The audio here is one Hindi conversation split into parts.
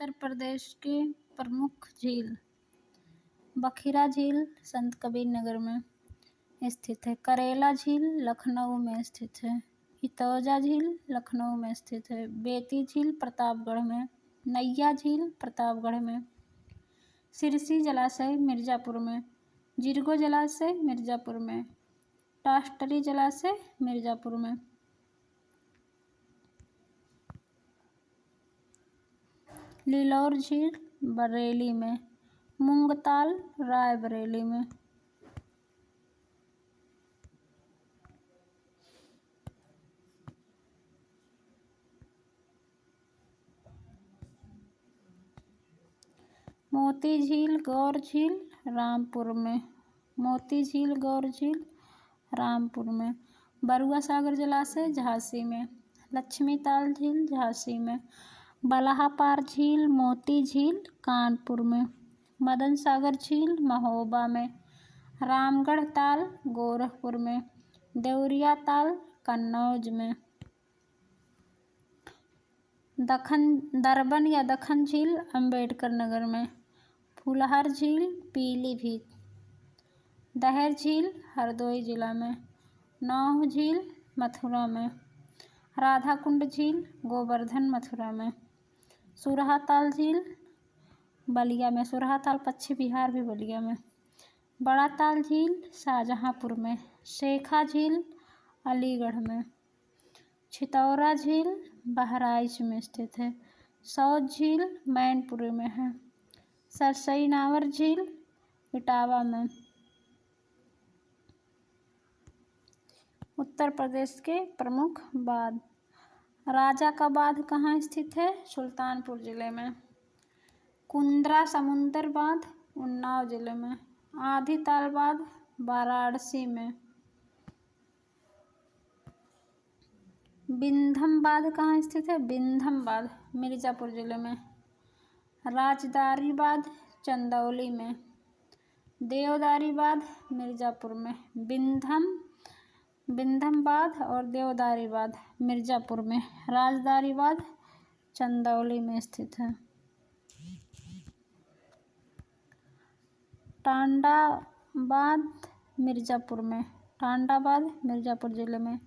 उत्तर प्रदेश की प्रमुख झील। बखिरा झील संत कबीर नगर में स्थित है। करेला झील लखनऊ में स्थित है। इतौजा झील लखनऊ में स्थित है। बेती झील प्रतापगढ़ में। नैया झील प्रतापगढ़ में। सिरसी जलाशय मिर्जापुर में। जिरगो जलाशय मिर्जापुर में। टास्टरी जलाशय मिर्जापुर में। लिलौर झील बरेली में। मूंगताल रायबरेली में। मोती झील गौर झील रामपुर में। मोती झील गौर झील रामपुर में। बरुआ सागर जलाशय झांसी में। लक्ष्मी ताल झील झांसी में। बलाहापार झील मोती झील कानपुर में। मदन सागर झील महोबा में। रामगढ़ ताल गोरखपुर में। देवरिया ताल कन्नौज में। दरबन या दखन झील अम्बेडकर नगर में। फुलहर झील पीलीभीत। दहर झील हरदोई जिला में। नौह झील मथुरा में। राधाकुंड झील गोवर्धन मथुरा में। सुरहाताल झील बलिया में। सुरहाताल पश्चिम बिहार भी बलिया में। बड़ा ताल झील शाहजहांपुर में। शेखा झील अलीगढ़ में। छितौरा झील बहराइच में स्थित है। सौज झील मैनपुरी में है। सरसई नावर झील इटावा में। उत्तर प्रदेश के प्रमुख बांध। राजा का बांध कहाँ स्थित है? सुल्तानपुर जिले में। कुंद्रा समुंदर बांध उन्नाव जिले में। आधी ताल बांध वाराणसी में। बिंधम बांध कहाँ स्थित है? बिंधम बांध मिर्जापुर जिले में। राजदारी बांध चंदौली में। देवदारी बांध मिर्जापुर में। बिंधम बांध और देवदारी बांध मिर्जापुर में। राजदारी बांध चंदौली में स्थित है। टांडा बांध मिर्जापुर में। टांडा बांध मिर्जापुर जिले में।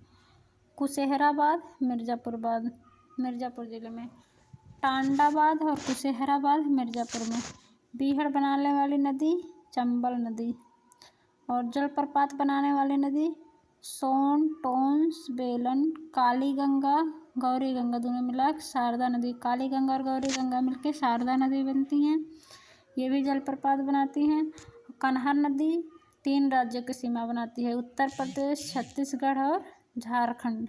कुशेहरा बांध मिर्जापुर जिले में। टांडा बांध और कुशेहरा बांध मिर्जापुर में। बीहड़ बनाने वाली नदी चंबल नदी और जलप्रपात बनाने वाली नदी सोन टोंस बेलन काली गंगा गौरी गंगा दोनों मिला शारदा नदी। काली गंगा और गौरी गंगा मिलकर शारदा नदी बनती हैं। ये भी जलप्रपात बनाती हैं। कन्हार नदी 3 राज्यों की सीमा बनाती है, उत्तर प्रदेश छत्तीसगढ़ और झारखंड।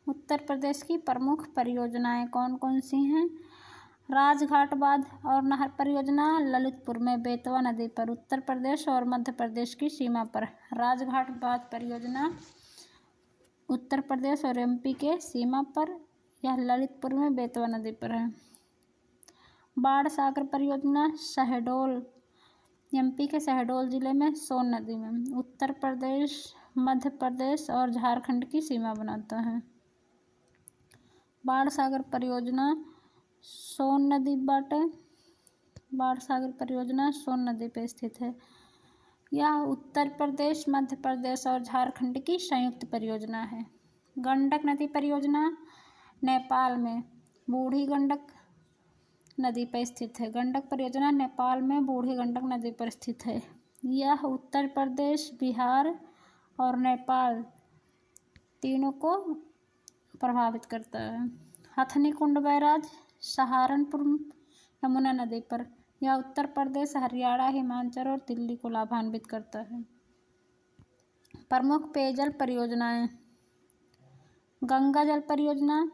उत्तर प्रदेश की प्रमुख परियोजनाएं कौन कौन सी हैं? राजघाट बांध और नहर परियोजना ललितपुर में बेतवा नदी पर उत्तर प्रदेश और मध्य प्रदेश की सीमा पर। राजघाट बांध परियोजना उत्तर प्रदेश और एमपी के सीमा पर, यह ललितपुर में बेतवा नदी पर है। बाढ़ सागर परियोजना शहडोल एमपी के शहडोल जिले में सोन नदी में उत्तर प्रदेश मध्य प्रदेश और झारखंड की सीमा बनाता है। बाढ़ सागर परियोजना सोन नदी बाटे। बाढ़ सागर परियोजना सोन नदी पर स्थित है। यह उत्तर प्रदेश मध्य प्रदेश और झारखंड की संयुक्त परियोजना है। गंडक नदी परियोजना नेपाल में बूढ़ी गंडक नदी पर स्थित है। गंडक परियोजना नेपाल में बूढ़ी गंडक नदी पर स्थित है। यह उत्तर प्रदेश बिहार और नेपाल तीनों को प्रभावित करता है। हथनी कुंड बैराज सहारनपुर यमुना नदी पर, यह उत्तर प्रदेश हरियाणा हिमाचल और दिल्ली को लाभान्वित करता है। प्रमुख पेयजल परियोजनाएं गंगा जल परियोजना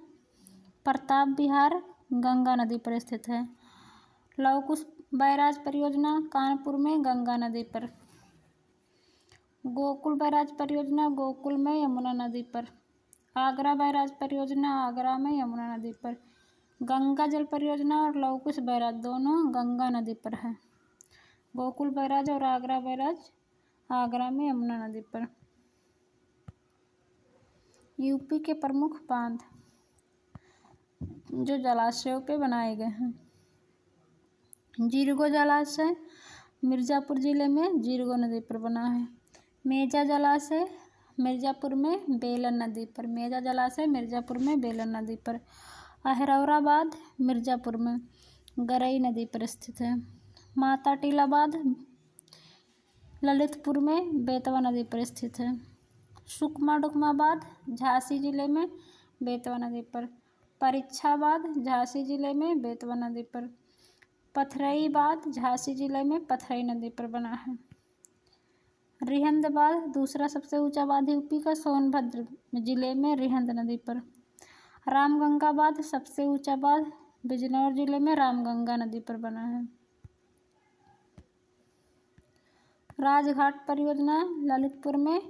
प्रताप विहार गंगा नदी पर स्थित है। लवकुश बैराज परियोजना कानपुर में गंगा नदी पर। गोकुल बैराज परियोजना गोकुल में यमुना नदी पर। आगरा बैराज परियोजना आगरा में यमुना नदी पर। गंगा जल परियोजना और लवकुश बैराज दोनों गंगा नदी पर है। गोकुल बैराज और आगरा बैराज आगरा में यमुना नदी पर। यूपी के प्रमुख बांध जो जलाशयों पे बनाए गए हैं। जीरगो जलाशय मिर्ज़ापुर ज़िले में जीरगो नदी पर बना है। मेजा जलाशय मिर्ज़ापुर में बेलन नदी पर। मेजा जलाशय मिर्ज़ापुर में बेलन नदी पर। अहरौराबाद मिर्ज़ापुर में गरई नदी पर स्थित है। माता टीलाबाद ललितपुर में बेतवा नदी पर स्थित है। सुकमा डुकमाबाद झांसी जिले में बेतवा नदी पर। परीक्षाबाद झांसी जिले में बेतवा नदी पर। पथरईबाद झांसी जिले में पथरई नदी पर बना है। रिहंदबाद दूसरा सबसे ऊंचा बांध यूपी का सोनभद्र जिले में रिहंद नदी पर। रामगंगाबाद सबसे ऊंचा बांध बिजनौर जिले में रामगंगा नदी पर बना है। राजघाट परियोजना ललितपुर में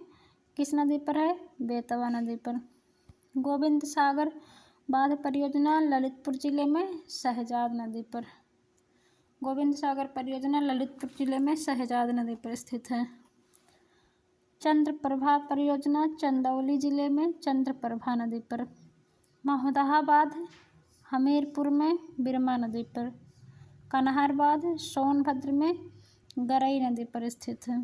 किस नदी पर है? बेतवा नदी पर। गोविंद सागर बांध परियोजना ललितपुर जिले में शहजाद नदी पर। गोविंद सागर परियोजना ललितपुर जिले में शहजाद नदी पर स्थित है। चंद्रप्रभा परियोजना चंदौली जिले में चंद्रप्रभा नदी पर। महोदहाबाद हमीरपुर में बिरमा नदी पर। कनहरबाद सोनभद्र में गरई नदी पर स्थित है।